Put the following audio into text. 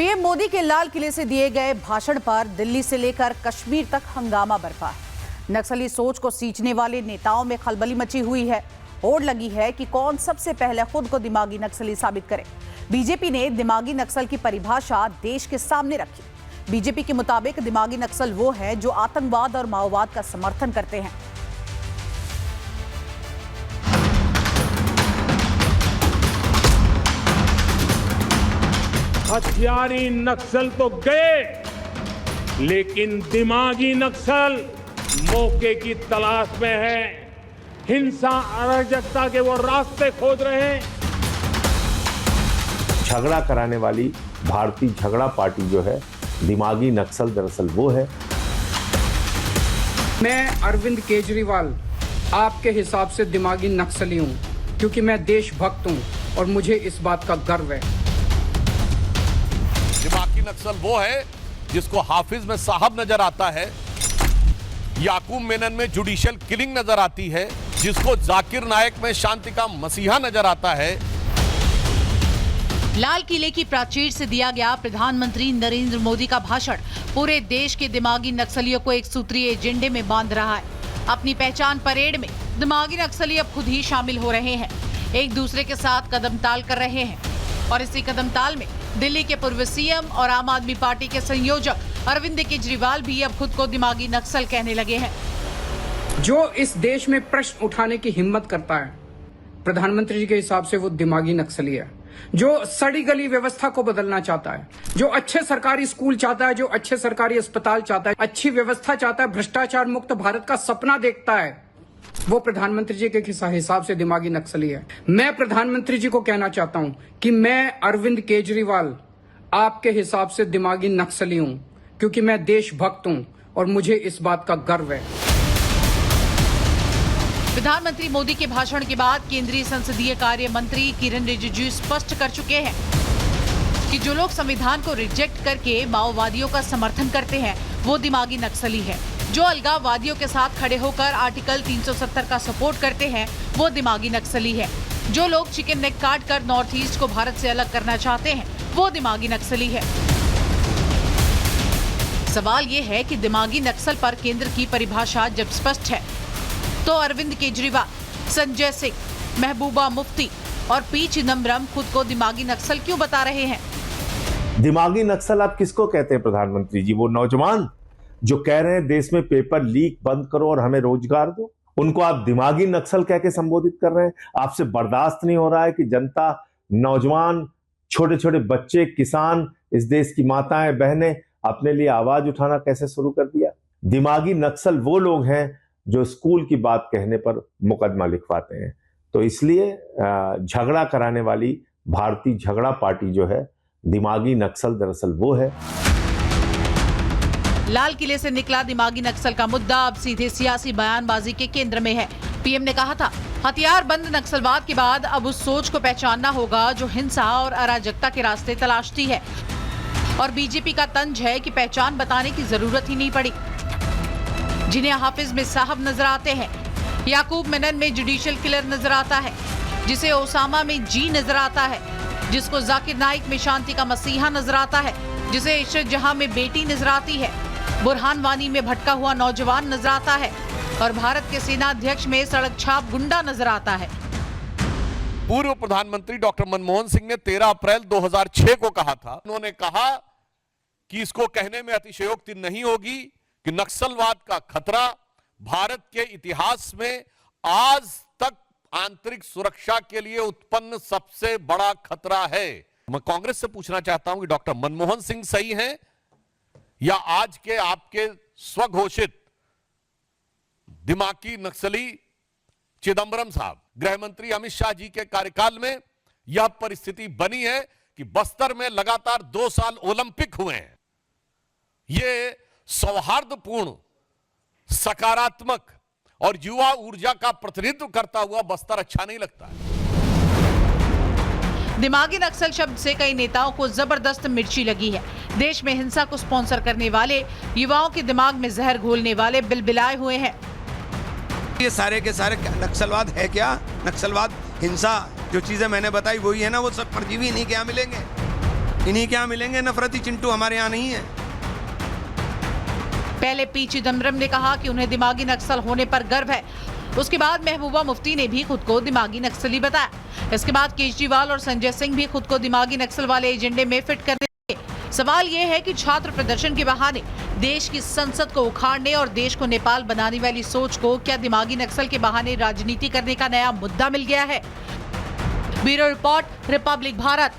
PM Modi के लाल किले से दिए गए भाषण पर दिल्ली से लेकर कश्मीर तक हंगामा बरपा है। नक्सली सोच को सींचने वाले नेताओं में खलबली मची हुई है। होड़ लगी है कि कौन सबसे पहले खुद को दिमागी नक्सली साबित करे। बीजेपी ने दिमागी नक्सल की परिभाषा देश के सामने रखी। बीजेपी के मुताबिक दिमागी नक्सल वो है जो आतंकवाद और माओवाद का समर्थन करते हैं। हथियारी नक्सल तो गए, लेकिन दिमागी नक्सल मौके की तलाश में है। हिंसा अराजकता के वो रास्ते खोज रहे हैं। झगड़ा कराने वाली भारतीय झगड़ा पार्टी जो है, दिमागी नक्सल दरअसल वो है। मैं अरविंद केजरीवाल आपके हिसाब से दिमागी नक्सली हूं, क्योंकि मैं देशभक्त हूं और मुझे इस बात का गर्व है। दिमागी नक्सल वो है जिसको हाफिज में साहब नजर आता है, याकूब मेनन में जुडिशियल किलिंग नजर आती है, जिसको जाकिर नायक में शांति का मसीहा नजर आता है। लाल किले की प्राचीर से दिया गया प्रधानमंत्री नरेंद्र मोदी का भाषण पूरे देश के दिमागी नक्सलियों को एक सूत्रीय एजेंडे में बांध रहा है। अपनी पहचान परेड में दिमागी नक्सली अब खुद ही शामिल हो रहे हैं, एक दूसरे के साथ कदमताल कर रहे हैं। और इसी कदमताल में दिल्ली के पूर्व सीएम और आम आदमी पार्टी के संयोजक अरविंद केजरीवाल भी अब खुद को दिमागी नक्सल कहने लगे हैं। जो इस देश में प्रश्न उठाने की हिम्मत करता है, प्रधानमंत्री जी के हिसाब से वो दिमागी नक्सली है। जो सड़ी गली व्यवस्था को बदलना चाहता है, जो अच्छे सरकारी स्कूल चाहता है, जो अच्छे सरकारी अस्पताल चाहता है, अच्छी व्यवस्था चाहता है, भ्रष्टाचार मुक्त भारत का सपना देखता है, वो प्रधानमंत्री जी के हिसाब से दिमागी नक्सली है। मैं प्रधानमंत्री जी को कहना चाहता हूं कि मैं अरविंद केजरीवाल आपके हिसाब से दिमागी नक्सली हूं, क्योंकि मैं देशभक्त हूं और मुझे इस बात का गर्व है। प्रधानमंत्री मोदी के भाषण के बाद केंद्रीय संसदीय कार्य मंत्री किरण रिजिजू स्पष्ट कर चुके हैं कि जो लोग संविधान को रिजेक्ट करके माओवादियों का समर्थन करते हैं वो दिमागी नक्सली है। जो अलगाववादियों के साथ खड़े होकर आर्टिकल 370 का सपोर्ट करते हैं वो दिमागी नक्सली है। जो लोग चिकन नेक काट कर नॉर्थ ईस्ट को भारत से अलग करना चाहते हैं वो दिमागी नक्सली है। सवाल ये है कि दिमागी नक्सल पर केंद्र की परिभाषा जब स्पष्ट है तो अरविंद केजरीवाल, संजय सिंह, महबूबा मुफ्ती और पी चिदम्बरम खुद को दिमागी नक्सल क्यों बता रहे हैं? दिमागी नक्सल आप किसको कहते हैं प्रधानमंत्री जी? वो नौजवान जो कह रहे हैं देश में पेपर लीक बंद करो और हमें रोजगार दो, उनको आप दिमागी नक्सल कह के संबोधित कर रहे हैं। आपसे बर्दाश्त नहीं हो रहा है कि जनता, नौजवान, छोटे छोटे बच्चे, किसान, इस देश की माताएं बहनें अपने लिए आवाज उठाना कैसे शुरू कर दिया। दिमागी नक्सल वो लोग हैं जो स्कूल की बात कहने पर मुकदमा लिखवाते हैं। तो इसलिए झगड़ा कराने वाली भारतीय झगड़ा पार्टी जो है, दिमागी नक्सल दरअसल वो है। लाल किले से निकला दिमागी नक्सल का मुद्दा अब सीधे सियासी बयानबाजी के केंद्र में है। पीएम ने कहा था, हथियार बंद नक्सलवाद के बाद अब उस सोच को पहचानना होगा जो हिंसा और अराजकता के रास्ते तलाशती है। और बीजेपी का तंज है कि पहचान बताने की जरूरत ही नहीं पड़ी। जिन्हें हाफिज में साहब नजर आते हैं, याकूब मेनन में जुडिशियल किलर नजर आता है, जिसे ओसामा में जी नजर आता है, जिसको जाकिर नाइक में शांति का मसीहा नजर आता है, जिसे इशरत जहां में बेटी नजर आती है, बुरहान वानी में भटका हुआ नौजवान नजर आता है और भारत के सेना अध्यक्ष में सड़क छाप गुंडा नजर आता है। पूर्व प्रधानमंत्री डॉक्टर मनमोहन सिंह ने 13 अप्रैल 2006 को कहा था, उन्होंने कहा कि इसको कहने में अतिशयोक्ति नहीं होगी कि नक्सलवाद का खतरा भारत के इतिहास में आज तक आंतरिक सुरक्षा के लिए उत्पन्न सबसे बड़ा खतरा है। मैं कांग्रेस से पूछना चाहता हूं कि डॉक्टर मनमोहन सिंह सही हैं या आज के आपके स्वघोषित दिमागी नक्सली चिदम्बरम साहब? गृह मंत्री अमित शाह जी के कार्यकाल में यह परिस्थिति बनी है कि बस्तर में लगातार 2 साल ओलंपिक हुए हैं। ये सौहार्दपूर्ण, सकारात्मक और युवा ऊर्जा का प्रतिनिधित्व करता हुआ बस्तर अच्छा नहीं लगता है। दिमागी नक्सल शब्द से कई नेताओं को जबरदस्त मिर्ची लगी है। देश में हिंसा को स्पॉन्सर करने वाले, युवाओं के दिमाग में जहर घोलने वाले बिलबिलाए हुए हैं। ये सारे के सारे नक्सलवाद है क्या? नक्सलवाद, हिंसा, जो चीजें मैंने बताई वही है ना, वो सब परजीवी नहीं क्या मिलेंगे? इन्हीं के यहाँ मिलेंगे नफरती चिंटू, हमारे यहाँ नहीं है। पहले पी चिदम्बरम ने कहा कि उन्हें दिमागी नक्सल होने पर गर्व है। उसके बाद महबूबा मुफ्ती ने भी खुद को दिमागी नक्सली बताया। इसके बाद केजरीवाल और संजय सिंह भी खुद को दिमागी नक्सल वाले एजेंडे में फिट करने लगे। सवाल यह है कि छात्र प्रदर्शन के बहाने देश की संसद को उखाड़ने और देश को नेपाल बनाने वाली सोच को क्या दिमागी नक्सल के बहाने राजनीति करने का नया मुद्दा मिल गया है? Bureau report, Republic Bharat.